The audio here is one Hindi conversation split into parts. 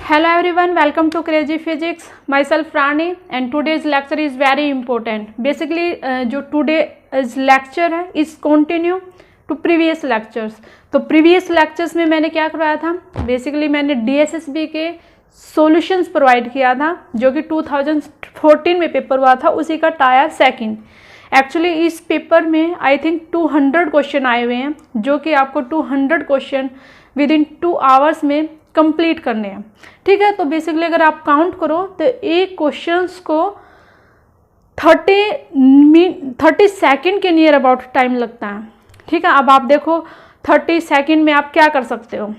Hello everyone, welcome to Crazy Physics. Myself Rani and today's lecture is very important. Basically जो today's lecture है is continue to previous lectures. तो previous lectures में मैंने क्या करवाया था, बेसिकली मैंने DSSB के सॉल्यूशंस प्रोवाइड किया था जो कि 2014 में पेपर हुआ था, उसी का टायर सेकंड। एक्चुअली इस पेपर में आई थिंक 200 क्वेश्चन आए हुए हैं जो कि आपको 200 क्वेश्चन विद इन 2 आवर्स में कंप्लीट करने हैं। ठीक है, तो बेसिकली अगर आप काउंट करो तो एक क्वेश्चंस को 30 सेकंड के नियर अबाउट टाइम लगता है। ठीक है, अब आप देखो 30 सेकंड में आप क्या कर सकते हो,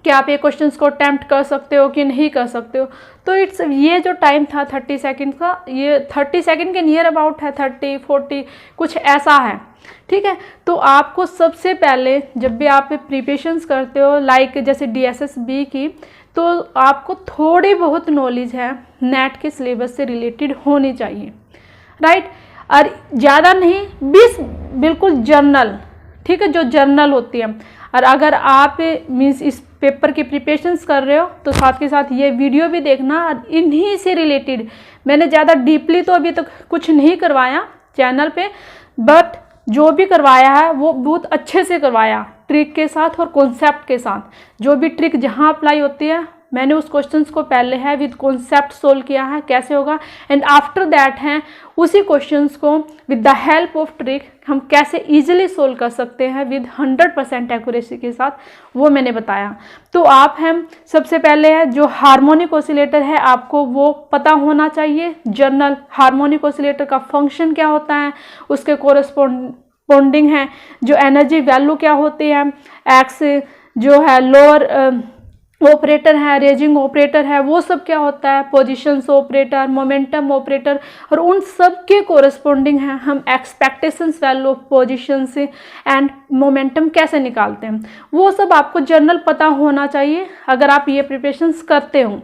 क्या आप ये क्वेश्चंस को अटेम्प्ट कर सकते हो कि नहीं कर सकते हो। तो इट्स ये जो टाइम था 30 सेकंड का, ये 30 सेकंड के नियर अबाउट है, 30-40 कुछ ऐसा है। ठीक है, तो आपको सबसे पहले जब भी आप प्रिपरेशंस करते हो लाइक जैसे DSSB की, तो आपको थोड़ी बहुत नॉलेज है नेट के सिलेबस से रिलेटेड होनी चाहिए, राइट। और ज़्यादा नहीं, 20 बिल्कुल जर्नल, ठीक है, जो जर्नल होती है। और अगर आप मीन्स इस पेपर की प्रिपरेशंस कर रहे हो तो साथ के साथ ये वीडियो भी देखना, और इन्हीं से रिलेटेड मैंने ज़्यादा डीपली तो अभी तक कुछ नहीं करवाया चैनल पे, बट जो भी करवाया है वो बहुत अच्छे से करवाया, ट्रिक के साथ और कॉन्सेप्ट के साथ। जो भी ट्रिक जहाँ अप्लाई होती है मैंने उस क्वेश्चंस को पहले है विद कॉन्सेप्ट सोल्व किया है कैसे होगा, एंड आफ्टर दैट है उसी क्वेश्चंस को with the help of trick हम कैसे इजीली सोल्व कर सकते हैं विद 100% एक्यूरेसी के साथ, वो मैंने बताया। तो आप हैं सबसे पहले है जो हार्मोनिक ऑसिलेटर है आपको वो पता होना चाहिए। जनरल हार्मोनिक ऑसिलेटर का फंक्शन क्या होता है, उसके कोरस्पोंडिंग है जो एनर्जी वैल्यू क्या होती है, एक्स जो है लोअर ऑपरेटर है, रेजिंग ऑपरेटर है, वो सब क्या होता है, पोजीशंस ऑपरेटर, मोमेंटम ऑपरेटर, और उन सब के कोरस्पोंडिंग है हम एक्सपेक्टेशंस वैल्यू ऑफ पोजीशन से एंड मोमेंटम कैसे निकालते हैं, वो सब आपको जर्नल पता होना चाहिए अगर आप ये प्रिपरेशंस करते हो।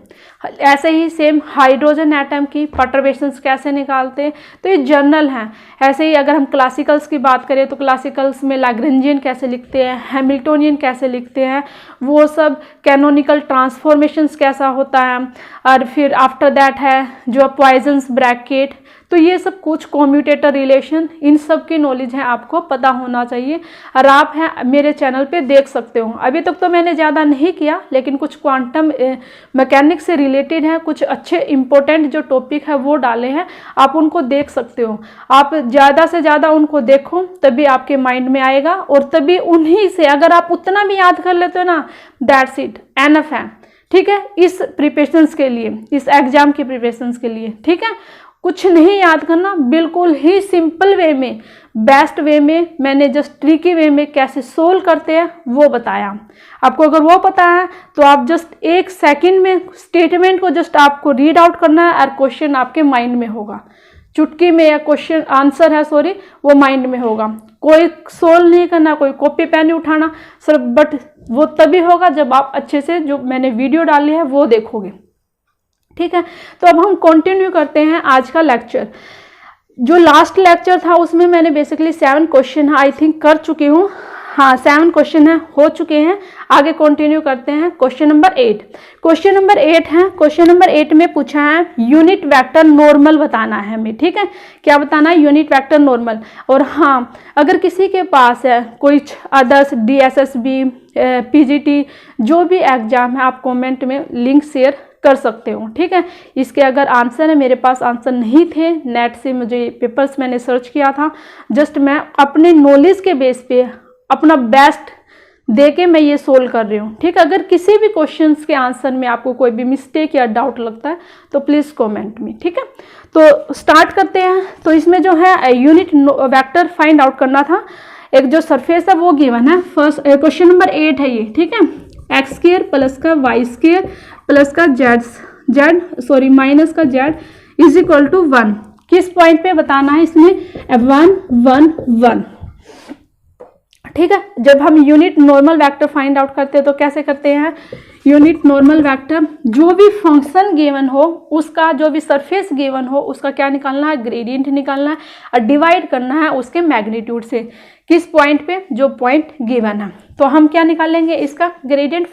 ऐसे ही सेम हाइड्रोजन एटम की परटर्बेशंस कैसे निकालते हैं, तो ये जर्नल हैं। ऐसे ही अगर हम क्लासिकल्स की बात करें तो क्लासिकल्स में लैग्रेंजियन कैसे लिखते हैं, हैमिल्टोनियन कैसे लिखते हैं, वो सब कैनोनिकल ट्रांसफॉर्मेशंस कैसा होता है, और फिर आफ्टर दैट है जो पॉइजन्स ब्रैकेट, तो ये सब कुछ कॉम्यूटेटर रिलेशन, इन सब की नॉलेज है आपको पता होना चाहिए। और आप हैं मेरे चैनल पे देख सकते हो, अभी तक तो मैंने ज़्यादा नहीं किया लेकिन कुछ क्वांटम मैकेनिक्स से रिलेटेड है, कुछ अच्छे इंपॉर्टेंट जो टॉपिक है वो डाले हैं, आप उनको देख सकते हो। आप ज़्यादा से ज़्यादा उनको देखो तभी आपके माइंड में आएगा, और तभी उन्हीं से अगर आप उतना भी याद कर लेते हो ना, दैट्स इट, एनफ है। ठीक है, इस प्रिपरेशंस के लिए, इस एग्जाम की प्रिपरेशंस के लिए। ठीक है, कुछ नहीं याद करना, बिल्कुल ही सिंपल वे में, बेस्ट वे में, मैंने जस्ट ट्रिकी वे में कैसे सोल्व करते हैं वो बताया आपको। अगर वो पता है तो आप जस्ट 1 सेकंड में स्टेटमेंट को जस्ट आपको रीड आउट करना है और क्वेश्चन आपके माइंड में होगा, चुटकी में, या क्वेश्चन आंसर है सॉरी वो माइंड में होगा। कोई सोल्व नहीं करना, कोई कॉपी पेन नहीं उठाना सर, बट वो तभी होगा जब आप अच्छे से जो मैंने वीडियो डाली है वो देखोगे। ठीक है, तो अब हम कंटिन्यू करते हैं आज का लेक्चर। जो लास्ट लेक्चर था उसमें मैंने बेसिकली 7 क्वेश्चन आई थिंक कर चुकी हूँ, हाँ 7 क्वेश्चन है हो चुके हैं। आगे कंटिन्यू करते हैं। क्वेश्चन नंबर 8, क्वेश्चन नंबर 8 है। क्वेश्चन नंबर 8 में पूछा है यूनिट वेक्टर नॉर्मल बताना है हमें। ठीक है, क्या बताना है, यूनिट वेक्टर नॉर्मल। और हाँ, अगर किसी के पास है कोई अदर्स DSSB PGT जो भी एग्जाम है, आप कमेंट में लिंक शेयर कर सकते हो। ठीक है, इसके अगर आंसर है, मेरे पास आंसर नहीं थे, नेट से मुझे पेपर्स मैंने सर्च किया था, जस्ट मैं अपने नॉलेज के बेस पे अपना बेस्ट दे के मैं ये सोल्व कर रही हूँ। ठीक है, अगर किसी भी क्वेश्चंस के आंसर में आपको कोई भी मिस्टेक या डाउट लगता है तो प्लीज़ कमेंट में। ठीक है, तो स्टार्ट करते हैं। तो इसमें जो है यूनिट वेक्टर फाइंड आउट करना था, एक जो सरफेस है वो गिवन है। फर्स्ट क्वेश्चन नंबर 8 है ये। ठीक है, x² प्लस का y² प्लस का माइनस का z इज इक्वल टू 1, किस पॉइंट पे बताना है इसमें, 1 1 1। ठीक है, जब हम unit normal vector find out करते हैं तो कैसे करते हैं, यूनिट नॉर्मल वेक्टर, जो भी फंक्शन गिवन हो उसका, जो भी सरफेस गिवन हो उसका क्या निकालना है, ग्रेडियंट निकालना है और डिवाइड करना है उसके मैग्नीट्यूड से। किस पॉइंट पे, जो पॉइंट गिवन है। तो हम क्या निकालेंगे, इसका ग्रेडियंट,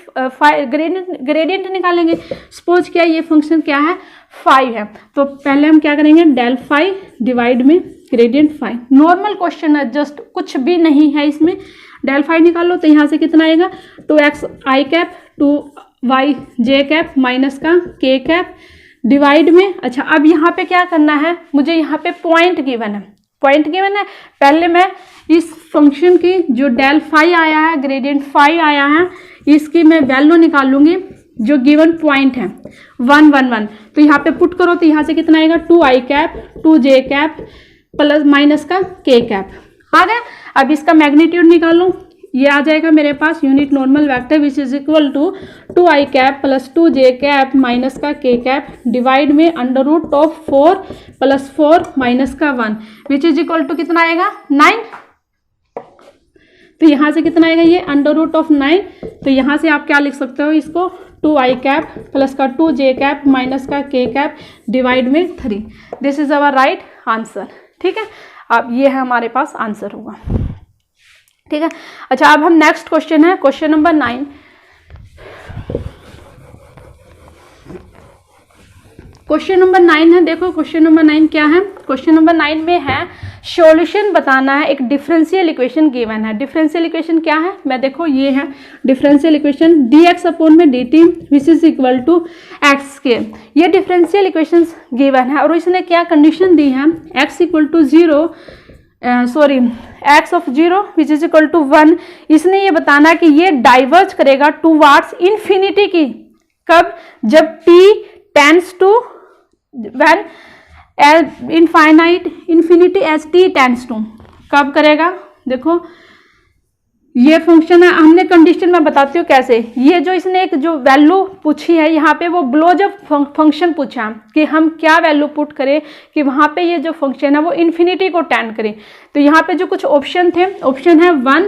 ग्रेडियंट निकालेंगे। सपोज क्या ये फंक्शन क्या है, 5 है, तो पहले हम क्या करेंगे, डेल फाई डिवाइड में ग्रेडियंट 5। नॉर्मल क्वेश्चन है, जस्ट कुछ भी नहीं है इसमें। डेल फाई निकालो तो यहाँ से कितना आएगा, 2x i cap 2y j cap minus का k कैप डिवाइड में। अच्छा, अब यहाँ पे क्या करना है, मुझे यहाँ पे पॉइंट गिवन है, पॉइंट गिवन है। पहले मैं इस फंक्शन की जो डेल फाई आया है, ग्रेडियंट 5 आया है, इसकी मैं वैल्यू निकालूंगी जो गिवन पॉइंट है 1 1 1। तो यहाँ पे पुट करो तो यहाँ से कितना आएगा, 2i cap 2j cap plus minus का k कैप आ गया। अब इसका मैग्नीट्यूड निकालो, ये आ जाएगा मेरे पास unit normal vector which is equal to 2i cap plus 2j cap minus का k कैप डिवाइड में under root of 4 plus 4 minus का 1 विच इज इक्वल टू कितना आएगा, 9। तो यहाँ से कितना आएगा, ये अंडर रूट ऑफ 9। तो यहाँ से आप क्या लिख सकते हो इसको, 2i कैप प्लस का 2j कैप माइनस का k कैप डिवाइड में 3। This is our right answer. ठीक है, अब ये है हमारे पास आंसर होगा। ठीक है, अच्छा अब हम नेक्स्ट क्वेश्चन है, क्वेश्चन नंबर 9। क्वेश्चन नंबर 9 है, देखो क्वेश्चन नंबर 9 क्या है। क्वेश्चन नंबर 9 में है सॉल्यूशन बताना है, एक डिफरेंशियल इक्वेशन गिवन है। डिफरेंशियल इक्वेशन क्या है, मैं देखो ये है डिफरेंशियल इक्वेशन, dx अपॉन में dt which is equal to x के। ये डिफरेंशियल इक्वेशन गिवन है और इसने क्या कंडीशन दी है, x equal to 0 x of 0 which is equal to 1। इसने ये बताना है कि ये डाइवर्ज करेगा टूवार्ड्स इन्फिनिटी की, कब, जब t tends to when infinity as t tends to, कब करेगा। देखो ये फंक्शन है, हमने कंडीशन में बताती हूँ कैसे। ये जो इसने एक जो वैल्यू पूछी है यहाँ पे, वो ब्लोजअप फंक्शन पूछा कि हम क्या वैल्यू पुट करें कि वहाँ पे ये जो फंक्शन है वो इन्फिनिटी को टेंड करे। तो यहाँ पे जो कुछ ऑप्शन थे, ऑप्शन है 1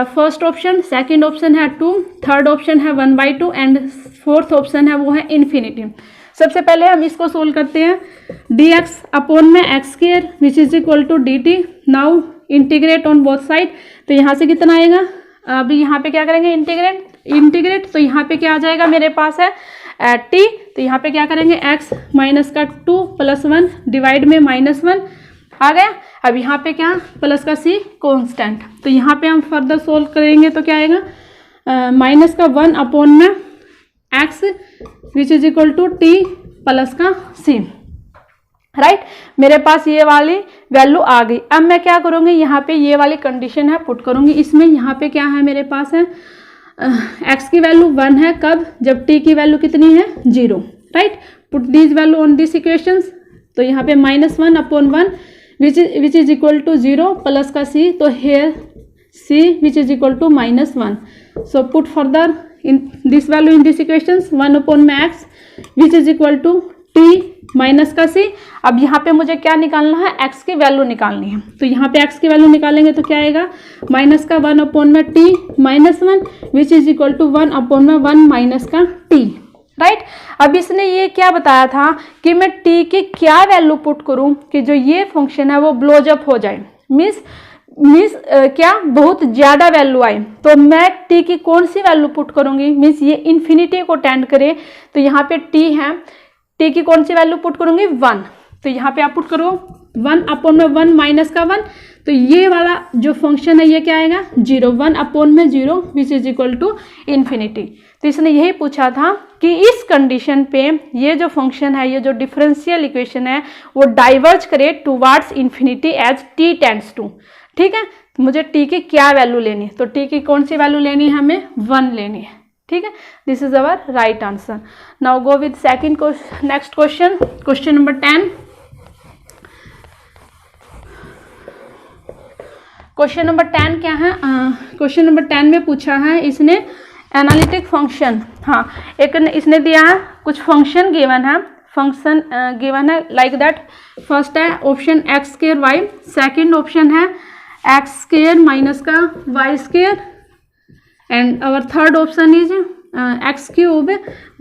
फर्स्ट ऑप्शन, सेकंड ऑप्शन है 2, थर्ड ऑप्शन है 1/2 एंड फोर्थ ऑप्शन है वो है इन्फिनिटी। सबसे पहले हम इसको सोल्व करते हैं, dx अपॉन में x square which is equal to dt। Now integrate on both side, तो यहाँ से कितना आएगा, अभी यहाँ पे क्या करेंगे, इंटीग्रेट। तो यहाँ पे क्या आ जाएगा मेरे पास है t, तो यहाँ पे क्या करेंगे x माइनस का 2 प्लस 1 डिवाइड में -1 आ गया। अब यहाँ पे क्या, प्लस का c कांस्टेंट। तो यहाँ पे हम फर्दर सोल्व करेंगे तो क्या आएगा, माइनस का 1 अपॉन में x which is equal to t plus का c। राइट, मेरे पास ये वाली वैल्यू आ गई। अब मैं क्या करूँगी, यहाँ पे ये वाली कंडीशन है पुट करूँगी इसमें। यहाँ पे क्या है मेरे पास है, x की वैल्यू 1 है, कब, जब t की वैल्यू कितनी है, 0। Right, put this value on this equations. तो यहाँ पे -1 upon 1 which is equal to 0 plus का c, तो here c which is equal to -1। So put further in this value in this equations, 1 upon में x which is equal to t minus का c। अब यहाँ पे मुझे क्या निकालना है, x की वैल्यू निकालनी है। तो यहाँ पे x की वैल्यू निकालेंगे तो क्या आएगा, माइनस का 1 अपॉन में t -1 which is equal to 1 upon में 1 माइनस का t। राइट, अब इसने ये क्या बताया था कि मैं t की क्या वैल्यू पुट करूँ कि जो ये फंक्शन है वो ब्लोजअप हो जाए, मीन्स क्या बहुत ज़्यादा वैल्यू आए। तो मैं t की कौन सी वैल्यू पुट करूँगी, मीन्स ये इन्फिनिटी को टेंड करे। तो यहाँ पे t है, t की कौन सी वैल्यू पुट करूँगी, 1। तो यहाँ पे आप पुट करो 1 अपॉन में 1 माइनस का 1, तो ये वाला जो फंक्शन है ये क्या आएगा, 0, 1 अपॉन में 0 which is equal to infinity. तो इसने यही पूछा था कि इस कंडीशन पे ये जो फंक्शन है, ये जो डिफरेंशियल इक्वेशन है वो डाइवर्ज करे towards infinity as t tends to. ठीक है, तो मुझे t की क्या वैल्यू लेनी है, तो t की कौन सी वैल्यू लेनी है, हमें 1 लेनी है। ठीक है, this is our right answer. Now go with second next question, question number 10। Question number 10 क्या है, क्वेश्चन नंबर 10 में पूछा है इसने एनालिटिक फंक्शन। हाँ, एक इसने दिया है कुछ फंक्शन गिवन है, फंक्शन गिवन है लाइक दैट। फर्स्ट है option x square y, second option है एक्स स्क्वायर माइनस का y square, and our third option is x cube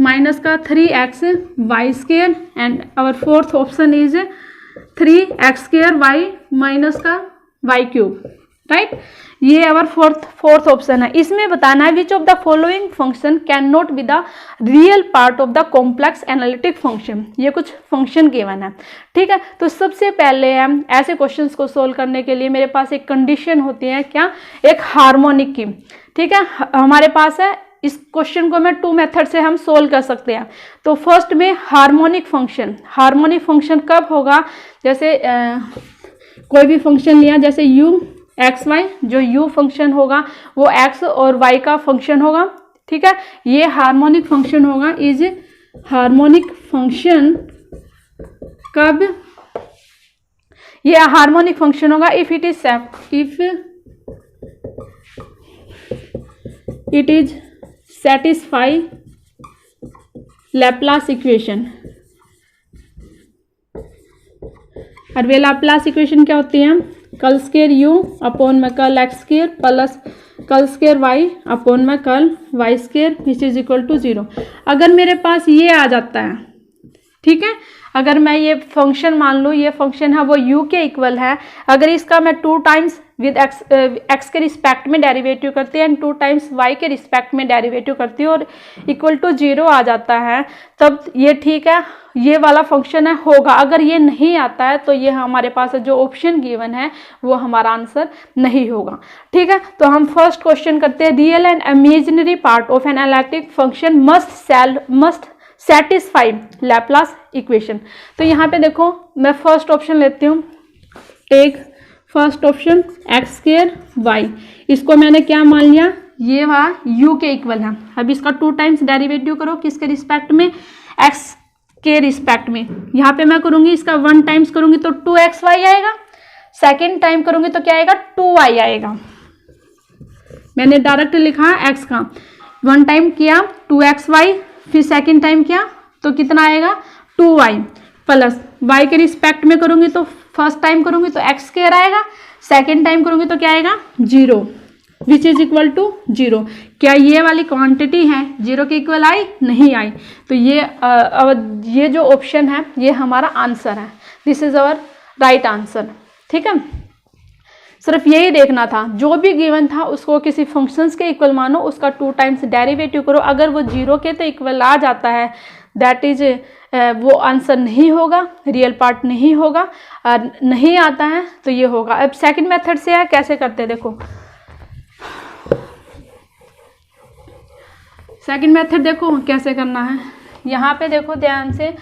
minus का 3x y square and our fourth option is 3x square y minus का वाई क्यूब, राइट। ये आवर फोर्थ ऑप्शन है। इसमें बताना है which of the following function can not be the real part of the complex analytic function. ये कुछ फंक्शन गिवन है, ठीक है। तो सबसे पहले हम ऐसे क्वेश्चंस को सोल्व करने के लिए मेरे पास एक कंडीशन होती है, क्या, एक हार्मोनिक की, ठीक है। हमारे पास है, इस क्वेश्चन को मैं 2 मेथड से हम सोल्व कर सकते हैं। तो फर्स्ट में हार्मोनिक फंक्शन कब होगा, जैसे कोई भी फंक्शन लिया, जैसे u एक्स वाई, जो u फंक्शन होगा वो x और y का फंक्शन होगा, ठीक है। ये हार्मोनिक फंक्शन होगा, इज हार्मोनिक फंक्शन कब, ये हार्मोनिक फंक्शन होगा if it is satisfy Laplace equation. और वे लैप्लास इक्वेशन क्या होती है, कर्ल स्क्वायर u अपॉन में curl x square plus curl square y upon में curl y square which is equal to 0। अगर मेरे पास ये आ जाता है, ठीक है, अगर मैं ये फंक्शन मान लूँ, ये फंक्शन है वो u के इक्वल है, अगर इसका मैं 2 टाइम्स विद x के रिस्पेक्ट में डेरिवेटिव करती है एंड 2 टाइम्स y के रिस्पेक्ट में डेरिवेटिव करती है और इक्वल टू 0 आ जाता है, तब ये ठीक है, ये वाला फंक्शन है होगा। अगर ये नहीं आता है तो ये हमारे पास जो ऑप्शन गिवन है वो हमारा आंसर नहीं होगा, ठीक है। तो हम फर्स्ट क्वेश्चन करते हैं, real and imaginary part of an analytic function must satisfy Laplace equation. तो यहाँ पे देखो मैं फर्स्ट ऑप्शन लेती हूँ, take first option x square y, इसको मैंने क्या मान लिया, ये वहाँ u के इक्वल है। अब इसका 2 टाइम्स डेरिवेटिव करो, किसके रिस्पेक्ट में, x के रिस्पेक्ट में। यहाँ पे मैं करूँगी इसका 1 टाइम्स करूँगी तो 2xy आएगा, सेकेंड टाइम करूँगी तो क्या आएगा, 2y आएगा। मैंने डायरेक्ट लिखा x का, 1 टाइम किया 2xy, फिर सेकेंड टाइम किया तो कितना आएगा 2y, प्लस y के रिस्पेक्ट में करूँगी तो फर्स्ट टाइम करूँगी तो x स्क्वायर आएगा, सेकेंड टाइम करूँगी तो क्या आएगा 0 विच इज इक्वल टू 0। क्या ये वाली क्वांटिटी है 0 के इक्वल आई, नहीं आई, तो ये जो ऑप्शन है ये हमारा आंसर है, this is our right answer, ठीक है। सिर्फ यही देखना था, जो भी गिवन था उसको किसी फंक्शंस के इक्वल मानो, उसका 2 टाइम्स डेरिवेटिव करो, अगर वो 0 के तो इक्वल आ जाता है दैट इज वो आंसर नहीं होगा, रियल पार्ट नहीं होगा, नहीं आता है तो ये होगा। अब सेकंड मेथड से है, कैसे करते हैं देखो, सेकंड मेथड देखो कैसे करना है। यहाँ पे देखो ध्यान से,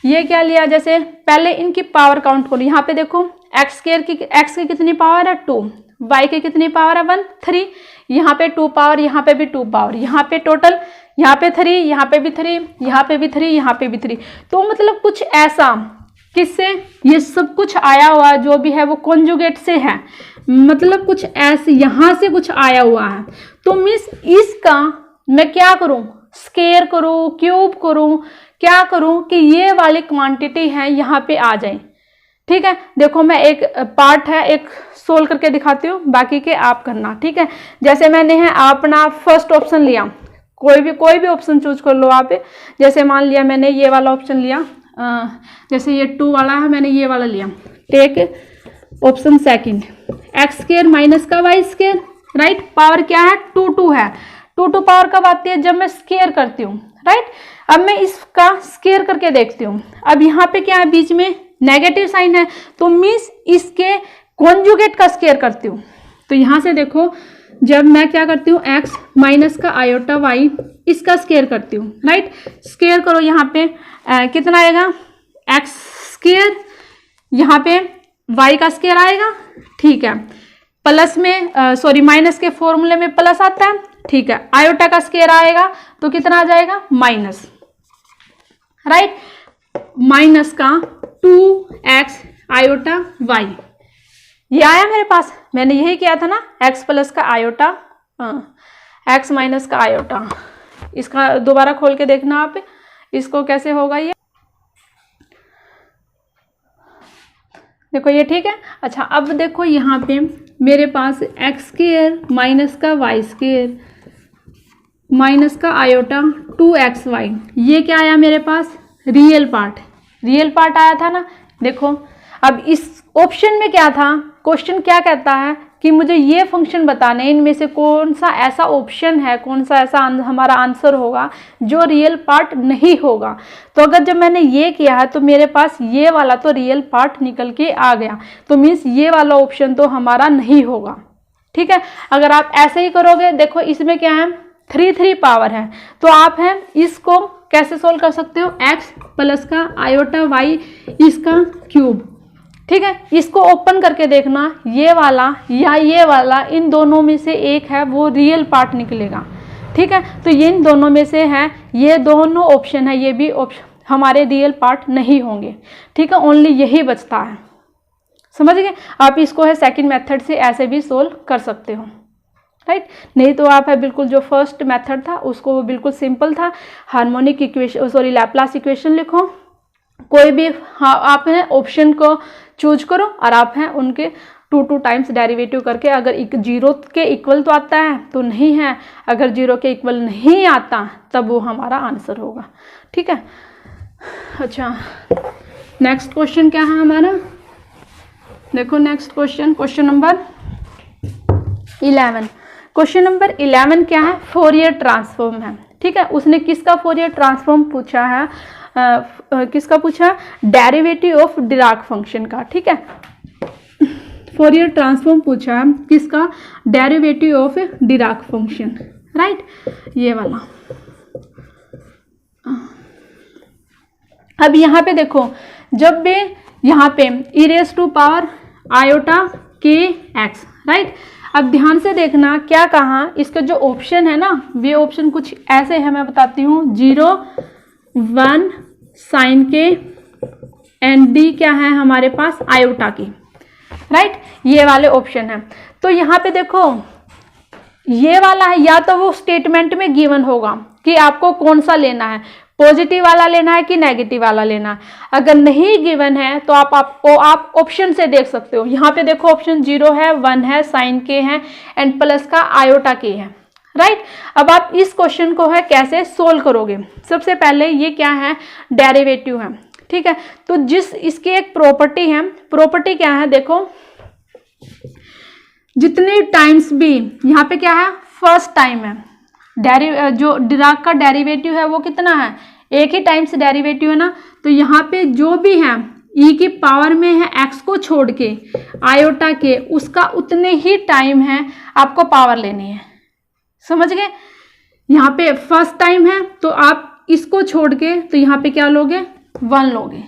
ये क्या लिया, जैसे पहले इनकी पावर काउंट करो, यहाँ पे देखो एक्स स्क्वायर की, एक्स की कितनी पावर है 2, वाई की कितनी पावर है 1, 3, यहाँ पे 2 पावर, यहाँ पे भी 2 पावर, यहाँ पे टोटल, यहाँ पे 3, यहाँ पे भी 3, यहाँ पे भी 3, यहाँ पे भी 3। तो मतलब कुछ ऐसा, किससे, ये सब कुछ आया हुआ जो भी है वो कॉन्जुगेट से है, मतलब कुछ ऐसे यहाँ से कुछ आया हुआ है। तो मिस इसका मैं क्या करूं, स्केयर करूं, क्यूब करूं, क्या करूं कि ये वाली क्वांटिटी है यहाँ पे आ जाए, ठीक है। देखो मैं एक पार्ट है एक सोल्व करके दिखाती हूँ, बाकी के आप करना, ठीक है। जैसे मैंने है अपना फर्स्ट ऑप्शन लिया, कोई भी ऑप्शन चूज कर लो आप, जैसे मान लिया मैंने ये वाला ऑप्शन लिया, जैसे ये 2 वाला है, मैंने ये वाला लिया, take option second x square minus का वाई स्क्वायर, राइट। पावर क्या है 2 है, 2 पावर कब आती है, जब मैं स्क्वायर करती हूँ, राइट। अब मैं इसका स्क्वायर करके देखती हूँ, अब यहाँ पे क्या है, बीच में नेगेटिव साइन है, तो मीन्स इसके कॉन्जुगेट का स्क्वायर करती हूँ। तो यहाँ से देखो, जब मैं क्या करती हूँ, x माइनस का आयोटा y, इसका स्क्वायर करती हूँ, राइट। स्क्वायर करो, यहाँ पे कितना आएगा, x स्क्वायर, यहाँ पे y का स्क्वायर आएगा, ठीक है। प्लस में सॉरी माइनस के फॉर्मूले में प्लस आता है, ठीक है। आयोटा का स्क्वायर आएगा तो कितना आ जाएगा, माइनस, राइट, माइनस का 2x आयोटा y, ये आया मेरे पास, मैंने यही किया था ना, x प्लस का आयोटा, x माइनस का आयोटा। इसका दोबारा खोल के देखना आप, इसको कैसे होगा ये, देखो ये ठीक है। अच्छा अब देखो यहाँ पे मेरे पास एक्स स्क्वायर माइनस का वाई स्क्वायर, माइनस का आयोटा 2xy, ये क्या आया मेरे पास, रियल पार्ट आया था ना। देखो अब इस ऑप्शन में क्या था, क्वेश्चन क्या कहता है कि मुझे ये फंक्शन बताने, इनमें से कौन सा ऐसा ऑप्शन है, कौन सा ऐसा हमारा आंसर होगा जो रियल पार्ट नहीं होगा। तो अगर जब मैंने ये किया है तो मेरे पास ये वाला तो रियल पार्ट निकल के आ गया, तो मीन्स ये वाला ऑप्शन तो हमारा नहीं होगा। ठीक है, अगर आप ऐसे ही करोगे, देखो इसमें क्या है, 3 पावर है, तो आप हैं इसको कैसे सोल्व कर सकते हो, x प्लस का आयोटा y इसका क्यूब। ठीक है, इसको ओपन करके देखना, ये वाला या ये वाला, इन दोनों में से एक है वो रियल पार्ट निकलेगा। ठीक है, तो ये इन दोनों में से है, ये दोनों ऑप्शन है, ये भी ऑप्शन हमारे रियल पार्ट नहीं होंगे। ठीक है, ओनली यही बचता है। समझ गए आप, इसको है सेकंड मेथड से ऐसे भी सोल्व कर सकते हो। राइट, नहीं तो आप है बिल्कुल जो फर्स्ट मेथड था उसको वो बिल्कुल सिंपल था, harmonic equation sorry Laplace equation लिखो, कोई भी हाँ आप है ऑप्शन को चूज करो और आप हैं उनके 2 टाइम्स डेरिवेटिव करके, अगर 0 के इक्वल तो आता है तो नहीं है, अगर 0 के इक्वल नहीं आता तब वो हमारा आंसर होगा। ठीक है, अच्छा नेक्स्ट क्वेश्चन क्या है हमारा, देखो next question number 11। Question number 11 क्या है, फोरियर ट्रांसफॉर्म है। ठीक है, उसने किसका फोरियर ट्रांसफॉर्म पूछा है, किसका पूछा, डेरिवेटिव ऑफ डिराक फंक्शन का। ठीक है, फोरियर ट्रांसफॉर्म पूछा है किसका, derivative of Dirac function. Right, ये वाला। अब यहाँ पे देखो, जब भी यहाँ पे e raise to power iota के एक्स। राइट, अब ध्यान से देखना क्या कहा, इसका जो ऑप्शन है ना, वे ऑप्शन कुछ ऐसे है, मैं बताती हूँ, 0 1 साइन के एंड डी क्या है हमारे पास, आयोटा की। राइट, ये वाले ऑप्शन है। तो यहाँ पे देखो ये वाला है, या तो वो स्टेटमेंट में गिवन होगा कि आपको कौन सा लेना है, पॉजिटिव वाला लेना है कि नेगेटिव वाला लेना है। अगर नहीं गिवन है तो आप ऑप्शन से देख सकते हो। यहाँ पे देखो ऑप्शन 0 है, 1 है, साइन के है एंड प्लस का आयोटा के है। राइट, अब आप इस क्वेश्चन को है कैसे सोल्व करोगे, सबसे पहले ये क्या है, डेरिवेटिव है। ठीक है, तो जिस इसकी एक प्रॉपर्टी है, प्रॉपर्टी क्या है, देखो जितने टाइम्स भी यहाँ पे क्या है, फर्स्ट टाइम है, जो डिराक का डेरिवेटिव है वो कितना है, एक ही टाइम्स डेरिवेटिव है ना, तो यहाँ पे जो भी है e की पावर में है x को छोड़ के आयोटा के, उसका उतने ही टाइम है आपको पावर लेनी है। समझ गए, यहाँ पे फर्स्ट टाइम है तो आप इसको छोड़ के तो यहाँ पे क्या लोगे, 1 लोगे।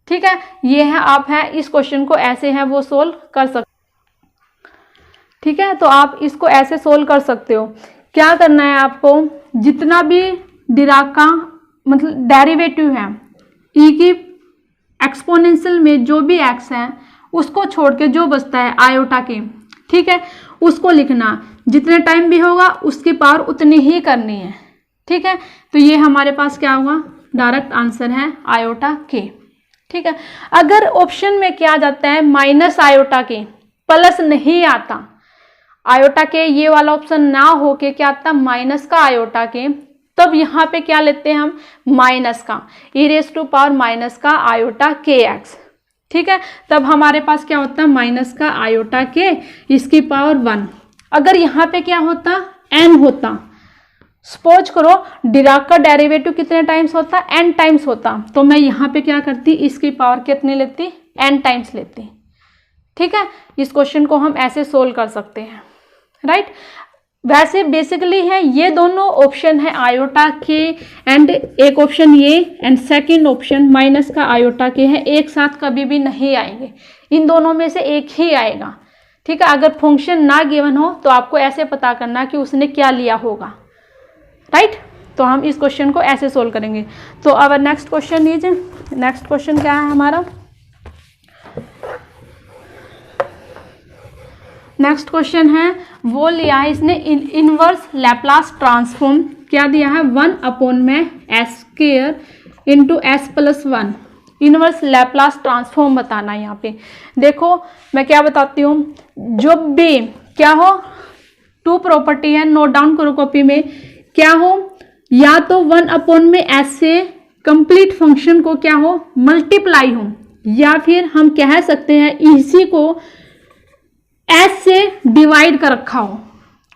ठीक है, ये है, आप है इस क्वेश्चन को ऐसे है वो सोल्व कर सकते। ठीक है, तो आप इसको ऐसे सोल्व कर सकते हो। क्या करना है आपको, जितना भी डिराक का मतलब डेरिवेटिव है, e की एक्सपोनेंशियल में जो भी x है उसको छोड़ के जो बचता है आयोटा के, ठीक है, उसको लिखना, जितने टाइम भी होगा उसकी पावर उतनी ही करनी है। ठीक है, तो ये हमारे पास क्या हुआ, डायरेक्ट आंसर है आयोटा के। ठीक है, अगर ऑप्शन में क्या जाता है माइनस आयोटा के, प्लस नहीं आता, आयोटा के ये वाला ऑप्शन ना हो के क्या आता माइनस का आयोटा के, तब यहाँ पे क्या लेते हैं हम, माइनस का e raise to power minus का आयोटा के एक्स। ठीक है, तब हमारे पास क्या होता है, माइनस का आयोटा के इसकी पावर 1। अगर यहाँ पे क्या होता, n होता, सपोज करो डिराक का डेरिवेटिव कितने टाइम्स होता, n टाइम्स होता, तो मैं यहाँ पे क्या करती, इसकी पावर कितनी लेती, n टाइम्स लेती। ठीक है, इस क्वेश्चन को हम ऐसे सोल्व कर सकते हैं। राइट, वैसे बेसिकली है ये दोनों ऑप्शन है आयोटा के एंड एक ऑप्शन ये एंड सेकंड ऑप्शन माइनस का आयोटा के है, एक साथ कभी भी नहीं आएंगे, इन दोनों में से एक ही आएगा। ठीक है, अगर फंक्शन ना गिवन हो तो आपको ऐसे पता करना कि उसने क्या लिया होगा। राइट, तो हम इस क्वेश्चन को ऐसे सोल्व करेंगे। तो अब नेक्स्ट क्वेश्चन लीजिए, नेक्स्ट क्वेश्चन क्या है हमारा, नेक्स्ट क्वेश्चन है वो लिया है इसने इनवर्स लैप्लास ट्रांसफॉर्म, क्या दिया है 1/s² into s+1, inverse Laplace transform बताना है। यहाँ पे देखो मैं क्या बताती हूँ, जब भी क्या हो, 2 प्रॉपर्टी है, नोट डाउन करो कॉपी में, क्या हो, या तो 1 में एस से कंप्लीट फंक्शन को क्या हो, मल्टीप्लाई हो, या फिर हम कह सकते हैं इसी को एस से डिवाइड कर रखा हो।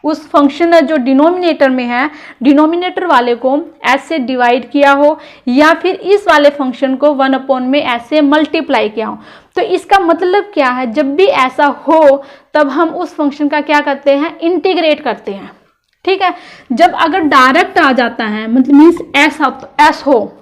उस फंक्शन जो डिनोमिनेटर में है, डिनोमिनेटर वाले को एस से डिवाइड किया हो, या फिर इस वाले फंक्शन को 1 में एस से मल्टीप्लाई किया हो। तो इसका मतलब क्या है, जब भी ऐसा हो तब हम उस फंक्शन का क्या करते हैं, इंटीग्रेट करते हैं। ठीक है, जब अगर डायरेक्ट आ जाता है, मतलब मीन्स एस हो,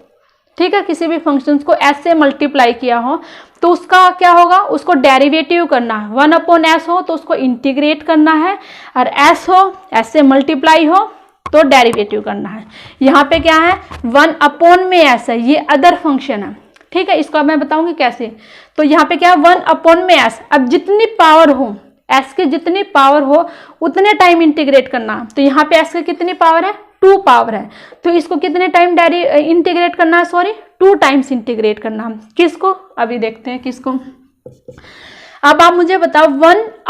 ठीक है, किसी भी फंक्शन को एस से मल्टीप्लाई किया हो तो उसका क्या होगा, उसको डेरिवेटिव करना है। 1/s हो तो उसको इंटीग्रेट करना है, और एस हो, एस से मल्टीप्लाई हो तो डेरिवेटिव करना है। यहाँ पे क्या है, 1 में एस है, ये अदर फंक्शन है। ठीक है, इसको अब मैं बताऊंगी कैसे। तो यहाँ पे क्या है, 1 में एस, अब जितनी पावर हो, एस की जितनी पावर हो उतने टाइम इंटीग्रेट करना। तो यहाँ पे एस की कितनी पावर है, 2 पावर है, तो इसको कितने टाइम इंटीग्रेट करना है, सॉरी 2 टाइम्स इंटीग्रेट करना है। किसको, अभी देखते हैं किसको। अब आप मुझे बताओ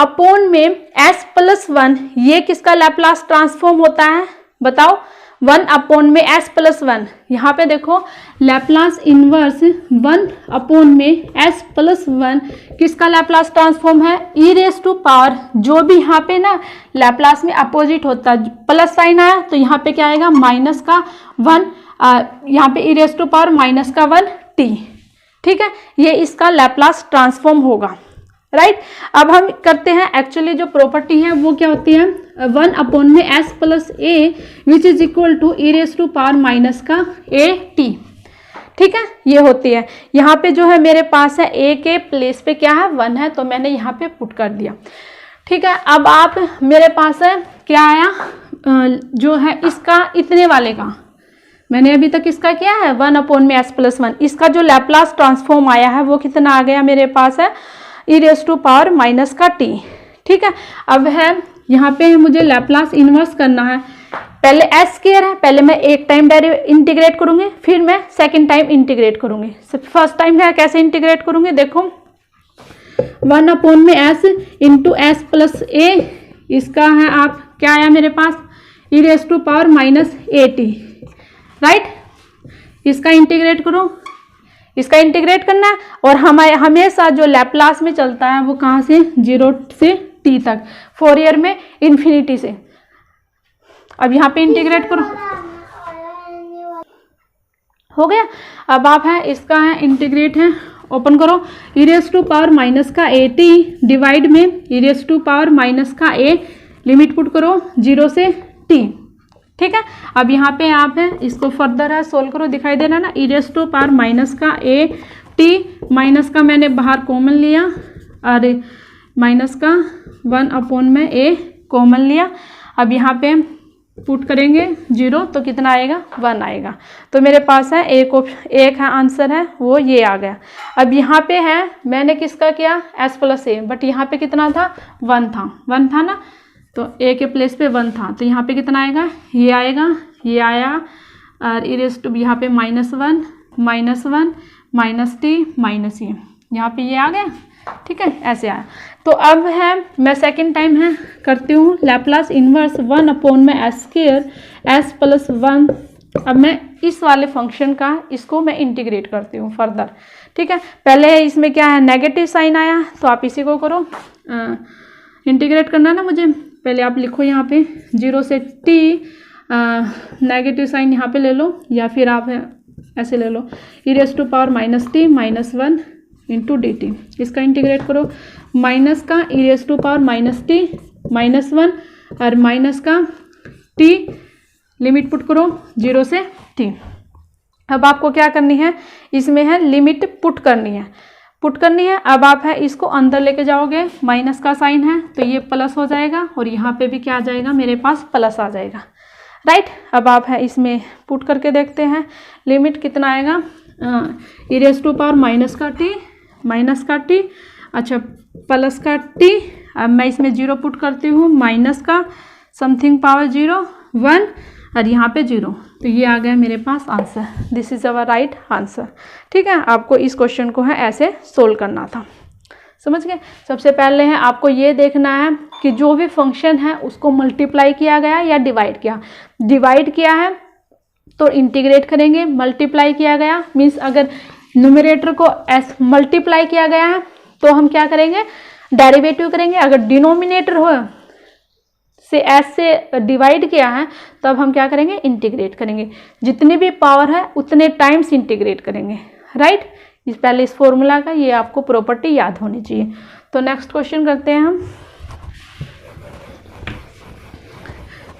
1 में s+1 ये किसका लैप्लास ट्रांसफॉर्म होता है, बताओ। 1 में s+1, यहाँ पे देखो लैप्लास इनवर्स 1 में s+1 किसका लैप्लास ट्रांसफॉर्म है, e⁻, जो भी यहाँ पे ना लैप्लास में अपोजिट होता है, प्लस साइन आया तो यहाँ पे क्या आएगा, माइनस का 1, यहाँ पे e⁻⁻1 t। ठीक है, ये इसका लैप्लास ट्रांसफॉर्म होगा, राइट। अब हम करते हैं, एक्चुअली जो प्रॉपर्टी है वो क्या होती है, 1 में s+a which is equal to e⁻⁻a t। ठीक है, ये होती है। यहाँ पे जो है मेरे पास है a के प्लेस पे क्या है, 1 है, तो मैंने यहाँ पे पुट कर दिया। ठीक है, अब आप मेरे पास है क्या आया, जो है इसका इतने वाले का मैंने अभी तक इसका क्या है, 1 में s+1, इसका जो लैप्लास ट्रांसफॉर्म आया है वो कितना आ गया मेरे पास है, e⁻⁻t। ठीक है, अब है यहाँ पे मुझे लैप्लास इनवर्स करना है। पहले s² है, पहले मैं एक टाइम इंटीग्रेट करूंगी, फिर मैं सेकंड टाइम इंटीग्रेट करूंगी। फर्स्ट टाइम है कैसे इंटीग्रेट करूंगी, देखो 1 में s इंटू s+a, इसका है आप क्या आया मेरे पास, e⁻⁻at, राइट। इसका इंटीग्रेट करो, इसका इंटीग्रेट करना है, और हमेशा जो लैप्लास में चलता है वो कहाँ से, 0 से t तक, फोरियर में इन्फिनिटी से। अब यहाँ पे इंटीग्रेट करो, हो गया। अब आप है इसका है इंटीग्रेट है, ओपन करो, e⁻⁻at डिवाइड में e⁻⁻a, लिमिट पुट करो 0 से t। ठीक है, अब यहाँ पे आप है इसको फर्दर है सोल्व करो, दिखाई दे रहा ना, e⁻⁻a t, माइनस का मैंने बाहर कॉमन लिया, और माइनस का 1 में a कॉमन लिया। अब यहाँ पे पुट करेंगे 0 तो कितना आएगा, 1 आएगा। तो मेरे पास है एक है आंसर है वो ये आ गया। अब यहाँ पे है मैंने किसका किया, s+a, बट यहाँ पे कितना था, 1 था ना, तो a के प्लेस पे 1 था, तो यहाँ पे कितना आएगा, ये आएगा, ये आया, और यहाँ पे -1 -t माइनस ये, यहाँ पे ये आ गया। ठीक है, ऐसे आया। तो अब है मैं सेकंड टाइम है करती हूँ लैप्लास इनवर्स 1 में s² s+1। अब मैं इस वाले फंक्शन का इसको मैं इंटीग्रेट करती हूँ फर्दर। ठीक है, पहले इसमें क्या है, नेगेटिव साइन आया, तो आप इसी को करो, इंटीग्रेट करना ना मुझे, पहले आप लिखो यहाँ पे 0 से t, नेगेटिव साइन यहाँ पे ले लो, या फिर आप ऐसे ले लो, e⁻⁻t -1 इंटू dt। इसका इंटीग्रेट करो, माइनस का e⁻⁻t -1 और माइनस का t, लिमिट पुट करो 0 से t। अब आपको क्या करनी है, इसमें है लिमिट पुट करनी है। अब आप है इसको अंदर लेके जाओगे, माइनस का साइन है तो ये प्लस हो जाएगा, और यहाँ पे भी क्या आ जाएगा, मेरे पास प्लस आ जाएगा, राइट। अब आप है इसमें पुट करके देखते हैं, लिमिट कितना आएगा, माइनस का t, अच्छा प्लस का t। अब मैं इसमें 0 पुट करती हूँ, माइनस का समथिंग पावर 0 1 और यहाँ पे 0, तो ये आ गया मेरे पास answer. This is our right answer. ठीक है, आपको इस क्वेश्चन को है ऐसे सोल्व करना था। समझ गए। सबसे पहले है आपको ये देखना है कि जो भी फंक्शन है उसको मल्टीप्लाई किया गया या डिवाइड किया। डिवाइड किया है तो इंटीग्रेट करेंगे, मल्टीप्लाई किया गया मीन्स अगर न्यूमरेटर को एस मल्टीप्लाई किया गया है तो हम क्या करेंगे, डेरिवेटिव करेंगे। अगर डिनोमिनेटर हो से एस से डिवाइड किया है तब हम क्या करेंगे, इंटीग्रेट करेंगे। जितनी भी पावर है उतने टाइम्स इंटीग्रेट करेंगे, राइट। पहले इस फॉर्मूला का ये आपको प्रॉपर्टी याद होनी चाहिए। तो नेक्स्ट क्वेश्चन करते हैं हम।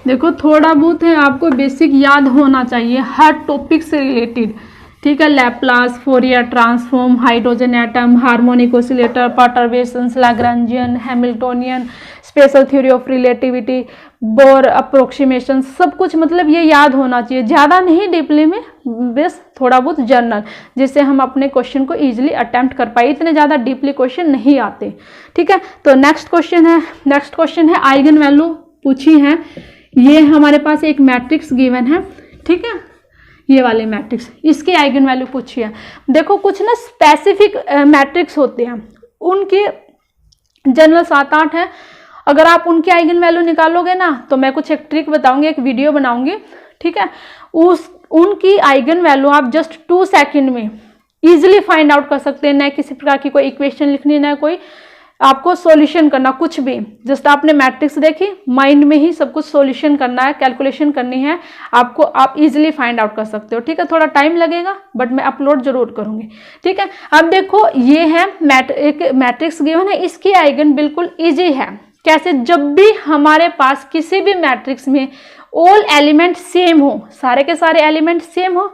देखो थोड़ा बहुत है आपको बेसिक याद होना चाहिए हर टॉपिक से रिलेटेड, ठीक है। Laplace, Fourier transform, hydrogen atom, harmonic oscillator, perturbations, Lagrangian, Hamiltonian, special theory of relativity, Bohr approximation, सब कुछ मतलब ये याद होना चाहिए। ज़्यादा नहीं डीपली में, बस थोड़ा बहुत जनरल, जिससे हम अपने क्वेश्चन को इजीली अटेम्प्ट कर पाए। इतने ज़्यादा डीपली क्वेश्चन नहीं आते, ठीक है। तो नेक्स्ट क्वेश्चन है आइगन वैल्यू पूछी है। ये हमारे पास एक मैट्रिक्स गिवन है, ठीक है, ये वाले मैट्रिक्स, इसकी आइगन वैल्यू पूछी है। देखो कुछ ना स्पेसिफिक मैट्रिक्स होते हैं, उनकी जनरल 7-8 है। अगर आप उनकी आइगन वैल्यू निकालोगे ना तो मैं कुछ एक ट्रिक बताऊंगी, एक वीडियो बनाऊंगी, ठीक है। उनकी आइगन वैल्यू आप जस्ट 2 सेकंड में इजीली फाइंड आउट कर सकते हैं। न किसी प्रकार की कोई इक्वेशन लिखनी, ना कोई आपको सॉल्यूशन करना, कुछ भी। जस्ट आपने मैट्रिक्स देखी, माइंड में ही सब कुछ सॉल्यूशन करना है, कैलकुलेशन करनी है आपको, आप इजीली फाइंड आउट कर सकते हो, ठीक है। थोड़ा टाइम लगेगा बट मैं अपलोड जरूर करूंगी, ठीक है। अब देखो ये है एक मैट्रिक्स गिवन है, इसकी आइगन बिल्कुल इजी है। कैसे, जब भी हमारे पास किसी भी मैट्रिक्स में ऑल एलिमेंट सेम हो, सारे के सारे एलिमेंट सेम हो,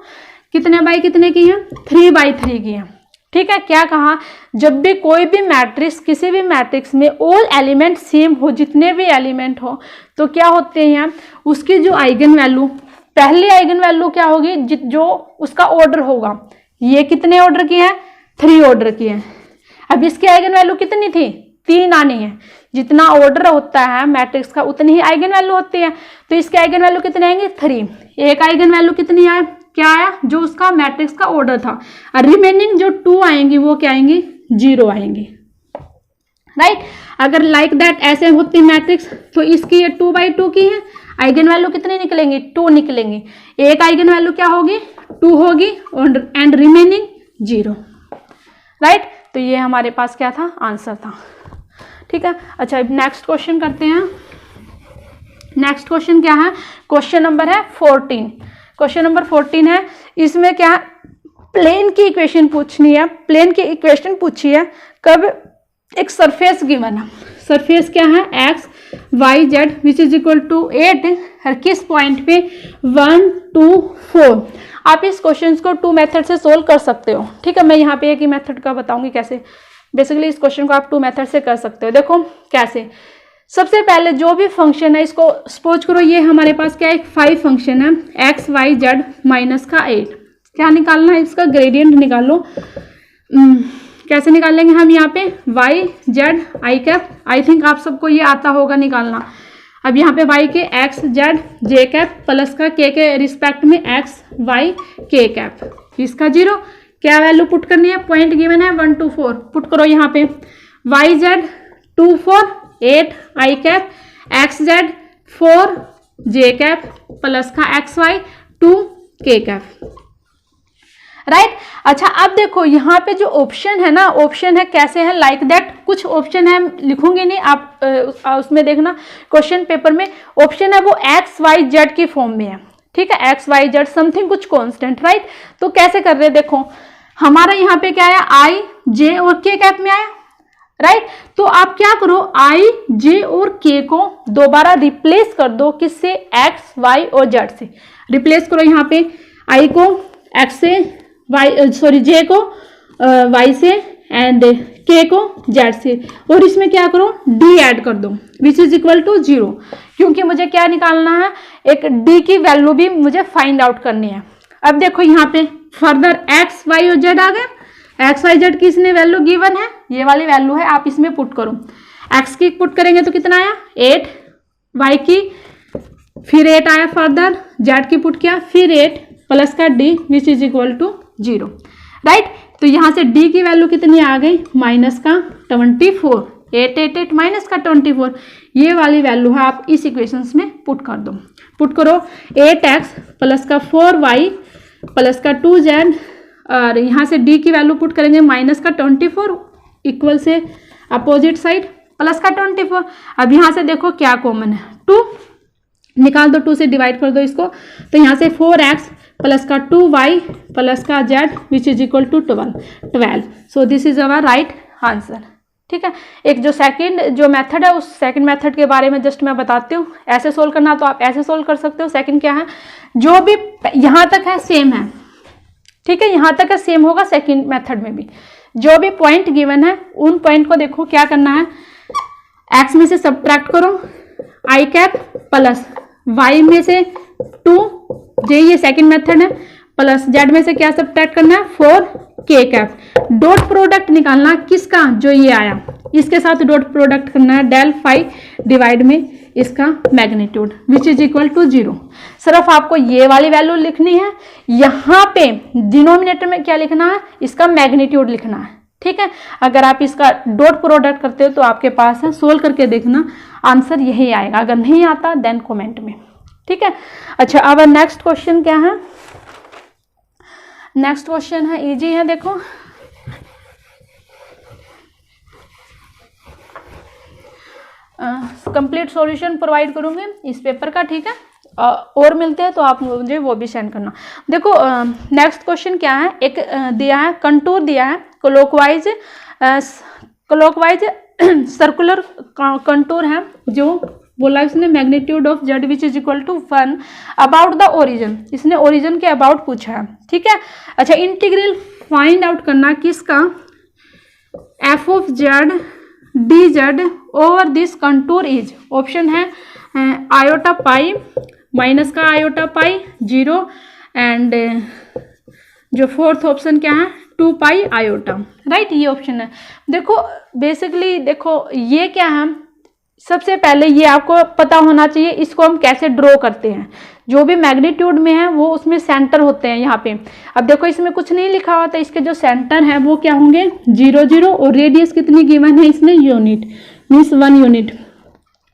कितने बाई कितने की है, 3/3 की है, ठीक है। क्या कहा, जब भी कोई भी मैट्रिक्स, किसी भी मैट्रिक्स में ऑल एलिमेंट सेम हो, जितने भी एलिमेंट हो, तो क्या होते हैं उसकी जो आइगन वैल्यू, पहली आइगन वैल्यू क्या होगी, जो उसका ऑर्डर होगा। ये कितने ऑर्डर की है, 3 ऑर्डर की है। अब इसकी आइगन वैल्यू कितनी थी, 3 आनी है। जितना ऑर्डर होता है मैट्रिक्स का उतनी ही आइगन वैल्यू होती है, तो इसके आइगन वैल्यू कितने आएंगे, 3। एक आइगन वैल्यू कितनी आए, क्या आया, जो उसका मैट्रिक्स का ऑर्डर था। और रिमेनिंग जो 2 आएंगी वो क्या आएंगी, 0 आएंगी, राइट। अगर लाइक दैट ऐसे होती मैट्रिक्स तो इसकी ये 2/2 की है, आइगन वैल्यू कितनी निकलेंगी, 2 निकलेंगी। एक आइगन वैल्यू क्या होगी, 2 होगी एंड रिमेनिंग 0, राइट। तो ये हमारे पास क्या था, आंसर था, ठीक है। अच्छा नेक्स्ट क्वेश्चन करते हैं। नेक्स्ट क्वेश्चन क्या है, क्वेश्चन नंबर है 14। क्वेश्चन नंबर 14 है, इसमें क्या है, प्लेन की इक्वेशन पूछनी है। प्लेन की इक्वेशन पूछी है, कब, एक सरफेस गिवन है। सरफेस क्या है, x y z which is equal to 8, हर किस पॉइंट पे 1 2 4। आप इस क्वेश्चन को 2 मेथड से सोल्व कर सकते हो, ठीक है। मैं यहाँ पे एक ही मेथड का बताऊंगी कैसे। बेसिकली इस क्वेश्चन को आप 2 मेथड से कर सकते हो। देखो कैसे, सबसे पहले जो भी फंक्शन है इसको सपोज करो, ये हमारे पास क्या है, 5 फंक्शन है, एक्स वाई जेड माइनस का 8। क्या निकालना है, इसका ग्रेडियंट निकालो। कैसे निकालेंगे हम, यहाँ पे y z i cap, I think आप सबको ये आता होगा निकालना। अब यहाँ पे वाई के x Z J cap plus का के रिस्पेक्ट में एक्स वाई के कैप, इसका 0। क्या वैल्यू पुट करनी है, पॉइंट गिवन है 1 2 4, पुट करो यहाँ पे। वाई जेड 2 4 8 आई कैप, एक्स जेड 4 जे कैप प्लस का एक्स वाई 2 के कैप, राइट। अच्छा अब देखो यहाँ पे जो ऑप्शन है ना, ऑप्शन है कैसे है, लाइक दैट। कुछ ऑप्शन है, लिखूंगे नहीं, आप उसमें देखना क्वेश्चन पेपर में ऑप्शन है वो एक्स वाई जेड की फॉर्म में है, ठीक है। एक्स वाई जेड समथिंग कुछ कांस्टेंट, राइट। तो कैसे कर रहे हैं, देखो हमारा यहाँ पे क्या आया, आई जे और के कैप में आया, राइट। तो आप क्या करो, आई जे और के को दोबारा रिप्लेस कर दो, किससे, एक्स वाई और जेड से रिप्लेस करो। यहाँ पे आई को एक्स से, वाई सॉरी जे को वाई से एंड के को जेड से, और इसमें क्या करो, डी ऐड कर दो विच इज इक्वल टू 0, क्योंकि मुझे क्या निकालना है, एक डी की वैल्यू भी मुझे फाइंड आउट करनी है। अब देखो यहाँ पे फर्दर एक्स वाई और जेड आ गए। एक्स वाई जेड की इसने वैल्यू गिवन है, ये वाली वैल्यू है, आप इसमें पुट करो। एक्स की पुट करेंगे तो कितना आया 8, वाई की फिर 8 आया, फर्दर जेड की पुट किया फिर 8 प्लस का d which is equal to 0, right. तो यहाँ से डी की वैल्यू कितनी आ गई, माइनस का 24, 888 माइनस का 24, ये वाली वैल्यू है आप इस इक्वेशंस में पुट कर दो। पुट करो 8x प्लस का 4y प्लस का 2z, और यहाँ से डी की वैल्यू पुट करेंगे माइनस का 24 इक्वल से अपोजिट साइड प्लस का 24। अब यहाँ से देखो क्या कॉमन है, 2 निकाल दो, 2 से डिवाइड कर दो इसको, तो यहाँ से 4x प्लस का 2y प्लस का z which is equal to 12। So this is our right answer. ठीक है, एक जो सेकंड जो मेथड है उस सेकंड मेथड के बारे में जस्ट मैं बताती हूँ। ऐसे सोल्व करना तो आप ऐसे सोल्व कर सकते हो। सेकंड क्या है, जो भी यहाँ तक है सेम है, ठीक है, यहाँ तक है सेम होगा सेकंड मेथड में भी। जो भी पॉइंट गिवन है उन पॉइंट को देखो क्या करना है, x में से सब्ट्रैक्ट करो i कैप प्लस y में से 2, ये सेकंड मेथड है, प्लस z में से क्या सब्ट्रैक्ट करना है 4k कैप। डॉट प्रोडक्ट निकालना किसका, जो ये आया इसके साथ डॉट प्रोडक्ट करना है, डेल फाई डिवाइड में इसका magnitude which is equal to 0। सिर्फ आपको ये वाली वैल्यू लिखनी है, यहाँ पे डिनोमिनेटर में क्या लिखना है, इसका मैग्नीट्यूड लिखना है। ठीक है, अगर आप इसका डॉट प्रोडक्ट करते हो तो आपके पास है, सोल्व करके देखना आंसर यही आएगा। अगर नहीं आता देन कमेंट में। ठीक है, अच्छा अब नेक्स्ट क्वेश्चन क्या है, नेक्स्ट क्वेश्चन है इजी है, देखो कंप्लीट सॉल्यूशन प्रोवाइड करूंगी इस पेपर का। ठीक है, और मिलते हैं तो आप मुझे वो भी सेंड करना। देखो नेक्स्ट क्वेश्चन क्या है, एक दिया है कंटूर दिया है, क्लॉकवाइज सर्कुलर कंटूर है, जो बोला इसने magnitude of z which is equal to 1 about the origin, इसने ओरिजिन के अबाउट पूछा है। ठीक है, अच्छा इंटीग्रल फाइंड आउट करना किसका, F of Z D Z over this contour is, option है आयोटा पाई, माइनस का आयोटा पाई 0, एंड जो फोर्थ ऑप्शन क्या है 2 पाई आयोटा, राइट, ये ऑप्शन है। देखो बेसिकली देखो ये क्या है, सबसे पहले ये आपको पता होना चाहिए इसको हम कैसे ड्रॉ करते हैं। जो भी मैग्नीट्यूड में है वो उसमें सेंटर होते हैं यहाँ पे। अब देखो इसमें कुछ नहीं लिखा हुआ था, इसके जो सेंटर है वो क्या होंगे 0 0, और रेडियस कितनी गिवन है इसमें, यूनिट मीन्स 1 यूनिट,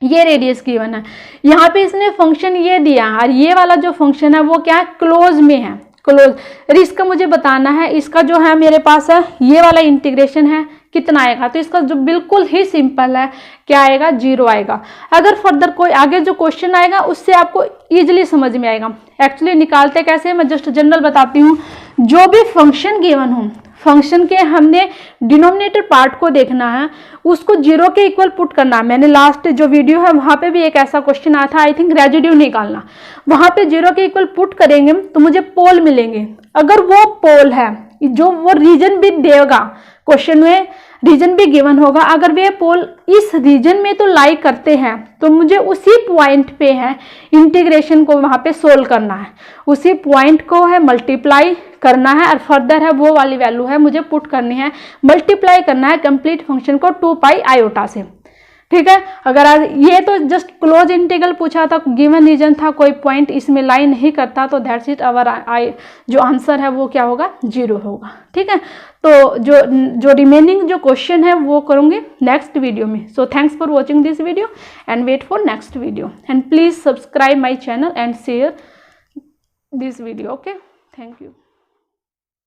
ये रेडियस गिवन है। यहाँ पे इसने फंक्शन ये दिया, और ये वाला जो फंक्शन है वो क्या है, क्लोज में है, क्लोज। रिस्क मुझे बताना है, इसका जो है मेरे पास है ये वाला इंटीग्रेशन है कितना आएगा, तो इसका जो बिल्कुल ही सिंपल है क्या आएगा 0 आएगा। अगर फर्दर कोई आगे जो क्वेश्चन आएगा उससे आपको इजीली समझ में आएगा। एक्चुअली निकालते कैसे मैं जस्ट जनरल बताती हूँ। जो भी फंक्शन गिवन हो, फंक्शन के हमने डिनोमिनेटर पार्ट को देखना है, उसको 0 के इक्वल पुट करना है। मैंने लास्ट जो वीडियो है वहां पे भी एक ऐसा क्वेश्चन आया था, आई थिंक रेजिड्यू निकालना, वहां पे 0 के इक्वल पुट करेंगे तो मुझे पोल मिलेंगे। अगर वो पोल है जो वो रीजन भी देगा, क्वेश्चन में रीजन भी गिवन होगा, अगर वे पोल इस रीजन में तो लाई करते हैं तो मुझे उसी पॉइंट पे है इंटीग्रेशन को वहां पे सोल्व करना है, उसी पॉइंट को है मल्टीप्लाई करना है, और फर्दर है वो वाली वैल्यू है मुझे पुट करनी है, मल्टीप्लाई करना है कंप्लीट फंक्शन को 2 पाई आयोटा से। ठीक है, अगर ये तो जस्ट क्लोज इंटीग्रल पूछा था, गिवन रीजन था, कोई पॉइंट इसमें लाई नहीं करता, तो दैट्स इट, अवर जो आंसर है वो क्या होगा 0 होगा। ठीक है, तो जो रिमेनिंग जो क्वेश्चन है वो करूँगी नेक्स्ट वीडियो में। So thanks for watching this video and wait for next video, and please subscribe my channel and share this video. Okay, thank you.